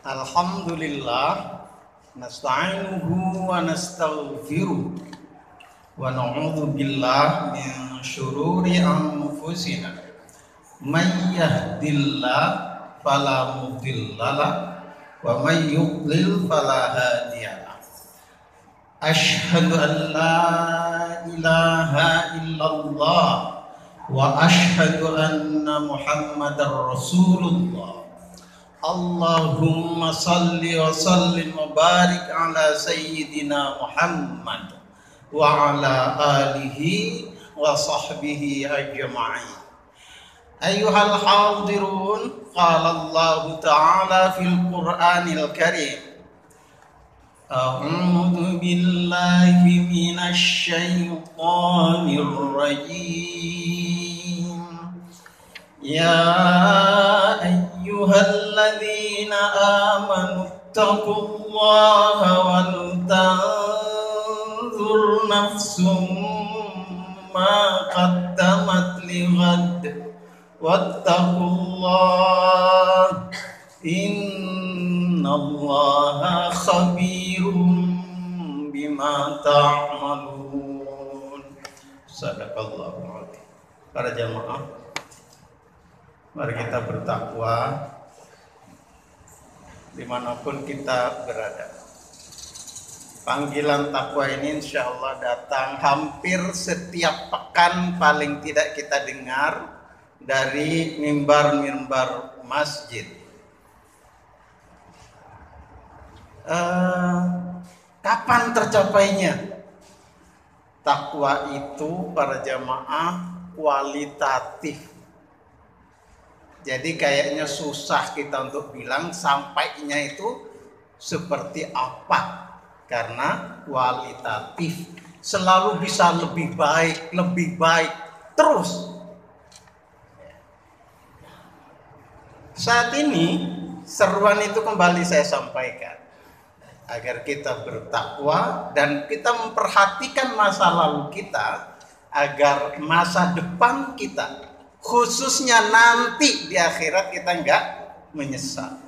Alhamdulillah nasta'inuhu wa nastaghfiruh wa na'udzu billah min syururi anfusina may yahdihillah fala mudhillalah wa may yudlil fala hadiyalah. Asyhadu an la ilaha illallah wa asyhadu anna Muhammadar Rasulullah. Allahumma salli wa sallim wa barik ala sayyidina Muhammad wa ala alihi wa sahbihi ajma'in. Ayyuhal hadirun, qala Allah ta'ala fil Qur'anil Karim, a'udzu billahi minasy syaithanir rajim. Ya ayyuhalladzina amanu taqullaha wal tanzur nafsum ma qaddamat lighad wattaqullah innallaha khabirum bima ta'malun. Sadaqallahu alazim. Para jamaah, mari kita bertakwa dimanapun kita berada. Panggilan takwa ini insya Allah datang hampir setiap pekan, paling tidak kita dengar dari mimbar-mimbar masjid. Kapan tercapainya? Takwa itu para jamaah kualitatif. Jadi kayaknya susah kita untuk bilang sampainya itu seperti apa, karena kualitatif selalu bisa lebih baik terus. Saat ini seruan itu kembali saya sampaikan agar kita bertakwa dan kita memperhatikan masa lalu kita agar masa depan kita, khususnya nanti di akhirat, kita enggak menyesal.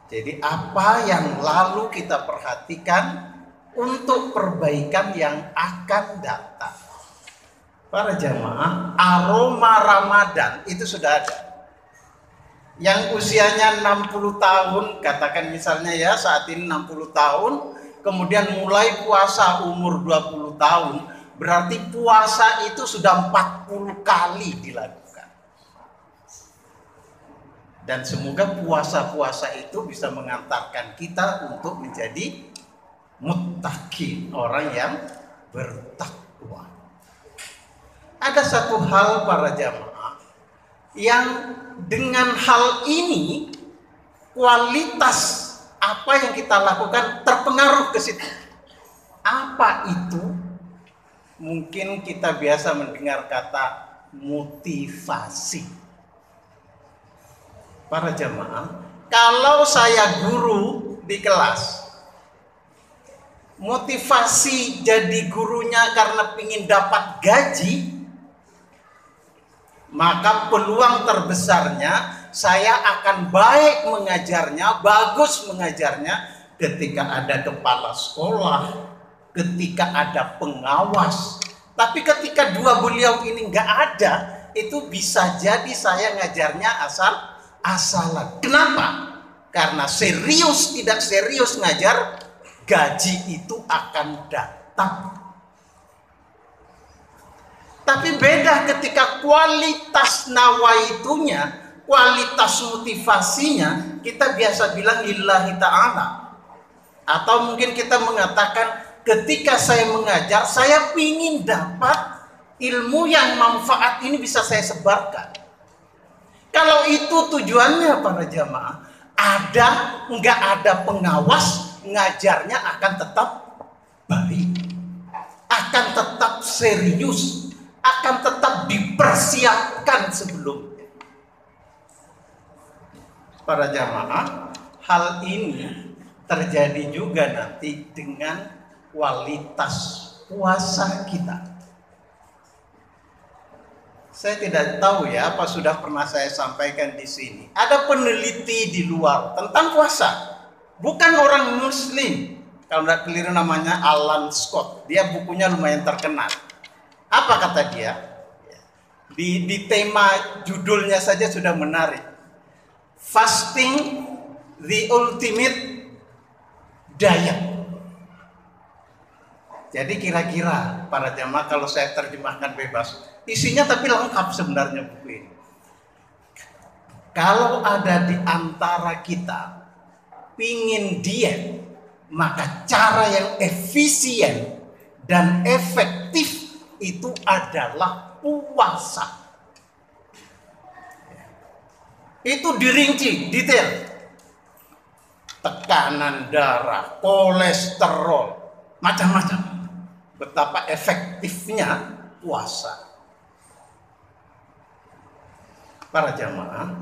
Jadi apa yang lalu kita perhatikan untuk perbaikan yang akan datang. Para jamaah, aroma Ramadan itu sudah ada. Yang usianya 60 tahun, katakan misalnya ya saat ini 60 tahun, kemudian mulai puasa umur 20 tahun, berarti puasa itu sudah 40 kali dilakukan. Dan semoga puasa-puasa itu bisa mengantarkan kita untuk menjadi muttaqin, orang yang bertakwa. Ada satu hal para jamaah yang dengan hal ini kualitas apa yang kita lakukan terpengaruh ke situ. Apa itu? Mungkin kita biasa mendengar kata motivasi. Para jamaah, kalau saya guru di kelas, motivasi jadi gurunya karena ingin dapat gaji, maka peluang terbesarnya saya akan baik mengajarnya, bagus mengajarnya ketika ada kepala sekolah, ketika ada pengawas. Tapi ketika dua beliau ini nggak ada, itu bisa jadi saya ngajarnya asal-asalan. Kenapa? Karena serius tidak serius ngajar, gaji itu akan datang. Tapi beda ketika kualitas nawaitunya, kualitas motivasinya, kita biasa bilang lillahi ta'ala. Atau mungkin kita mengatakan ketika saya mengajar, saya ingin dapat ilmu yang manfaat ini bisa saya sebarkan. Kalau itu tujuannya para jamaah, nggak ada pengawas, ngajarnya akan tetap baik, akan tetap serius, akan tetap dipersiapkan sebelumnya. Para jamaah, hal ini terjadi juga nanti dengan kualitas puasa kita. Saya tidak tahu ya apa sudah pernah saya sampaikan di sini. Ada peneliti di luar tentang puasa, bukan orang Muslim. Kalau tidak keliru namanya Alan Scott. Dia bukunya lumayan terkenal. Apa kata dia? Di tema judulnya saja sudah menarik. Fasting, the ultimate diet. Jadi kira-kira para jamaah, kalau saya terjemahkan bebas, isinya tapi lengkap sebenarnya buku ini. Kalau ada di antara kita pingin diet, maka cara yang efisien dan efektif itu adalah puasa. Itu dirinci, detail. Tekanan darah, kolesterol, macam-macam. Betapa efektifnya puasa. Para jamaah,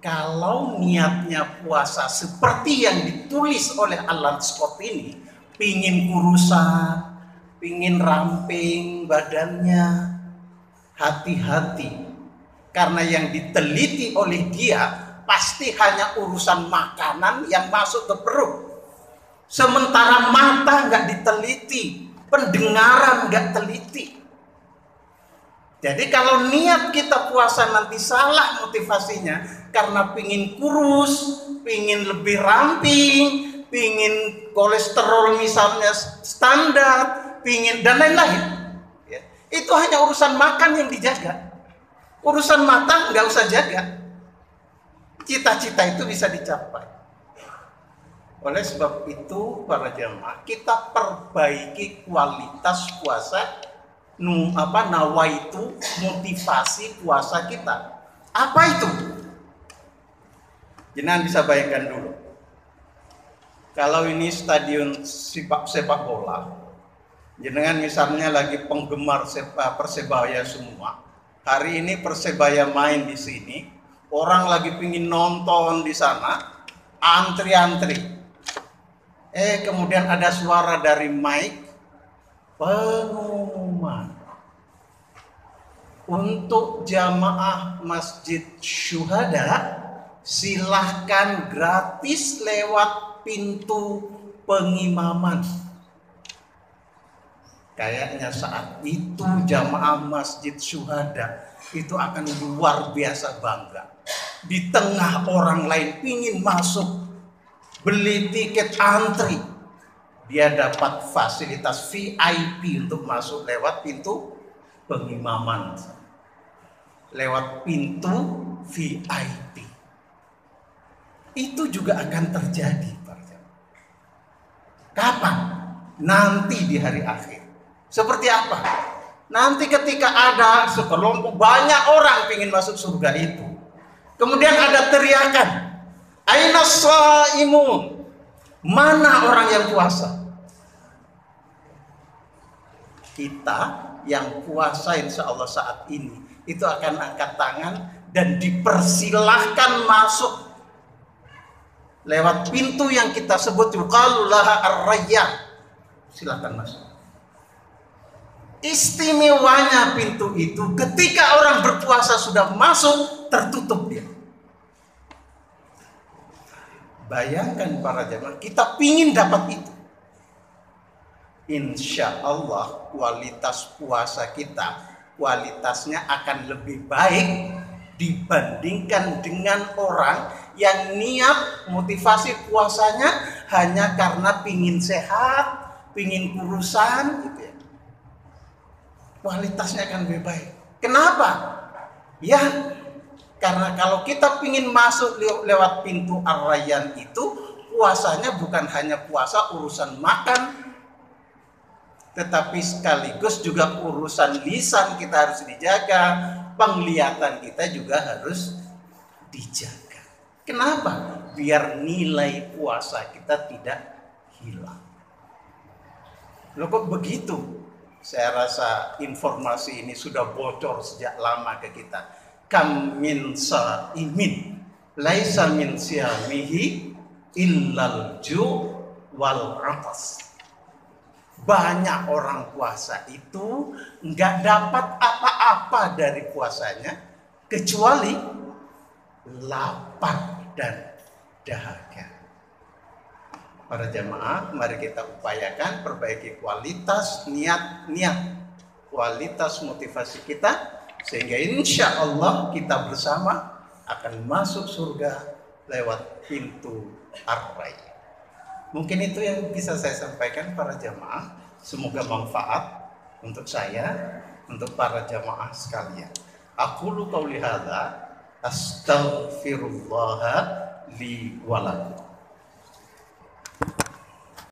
kalau niatnya puasa seperti yang ditulis oleh Alan Scott ini, pingin kurusan, pingin ramping badannya, hati-hati. Karena yang diteliti oleh dia pasti hanya urusan makanan yang masuk ke perut. Sementara mata nggak diteliti, pendengaran nggak teliti. Jadi kalau niat kita puasa nanti salah motivasinya, karena pingin kurus, pingin lebih ramping, pingin kolesterol misalnya standar, pingin dan lain-lain, ya, itu hanya urusan makan yang dijaga. Urusan mata nggak usah jaga. Cita-cita itu bisa dicapai. Oleh sebab itu para jamaah, kita perbaiki kualitas puasa, nawaitu, motivasi puasa kita. Apa itu? Jenengan bisa bayangkan dulu. Kalau ini stadion sepak bola, jenengan misalnya lagi penggemar Persebaya semua. Hari ini Persebaya main di sini, orang lagi pingin nonton di sana, antri-antri. Kemudian ada suara dari mic, pengumuman untuk jamaah Masjid Syuhada, silahkan gratis lewat pintu pengimaman. Kayaknya saat itu jamaah Masjid Syuhada itu akan luar biasa bangga. Di tengah orang lain pingin masuk, beli tiket antri, dia dapat fasilitas VIP untuk masuk lewat pintu pengimaman, lewat pintu VIP. Itu juga akan terjadi. Kapan? Nanti di hari akhir. Seperti apa? Nanti ketika ada sekelompok banyak orang ingin masuk surga itu, kemudian ada teriakan, aina shaimun, mana orang yang puasa? Kita yang puasa insya Allah saat ini itu akan angkat tangan dan dipersilahkan masuk lewat pintu yang kita sebut yuqalu laha ar-rayyan. Silakan masuk. Istimewanya pintu itu, ketika orang berpuasa sudah masuk, tertutup dia. Bayangkan para jemaah, kita pingin dapat itu. Insya Allah kualitas puasa kita, kualitasnya akan lebih baik dibandingkan dengan orang yang niat motivasi puasanya hanya karena pingin sehat, pingin kurusan gitu ya. Kualitasnya akan lebih baik. Kenapa? Ya, karena kalau kita pingin masuk lewat pintu ar-rayyan itu, puasanya bukan hanya puasa urusan makan, tetapi sekaligus juga urusan lisan kita harus dijaga, penglihatan kita juga harus dijaga. Kenapa? Biar nilai puasa kita tidak hilang. Loh kok begitu? Saya rasa informasi ini sudah bocor sejak lama ke kita. Kam min sa'imin laisa min siyamihi illal ju' wal 'atas. Banyak orang puasa itu nggak dapat apa-apa dari puasanya kecuali lapar dan dahaga. Para jamaah, mari kita upayakan perbaiki kualitas niat, kualitas motivasi kita, sehingga insya Allah kita bersama akan masuk surga lewat pintu ar-rayyan. Mungkin itu yang bisa saya sampaikan para jamaah. Semoga manfaat untuk saya, untuk para jamaah sekalian. Aqulu qauli hadza, astaghfirullah li wa lakum.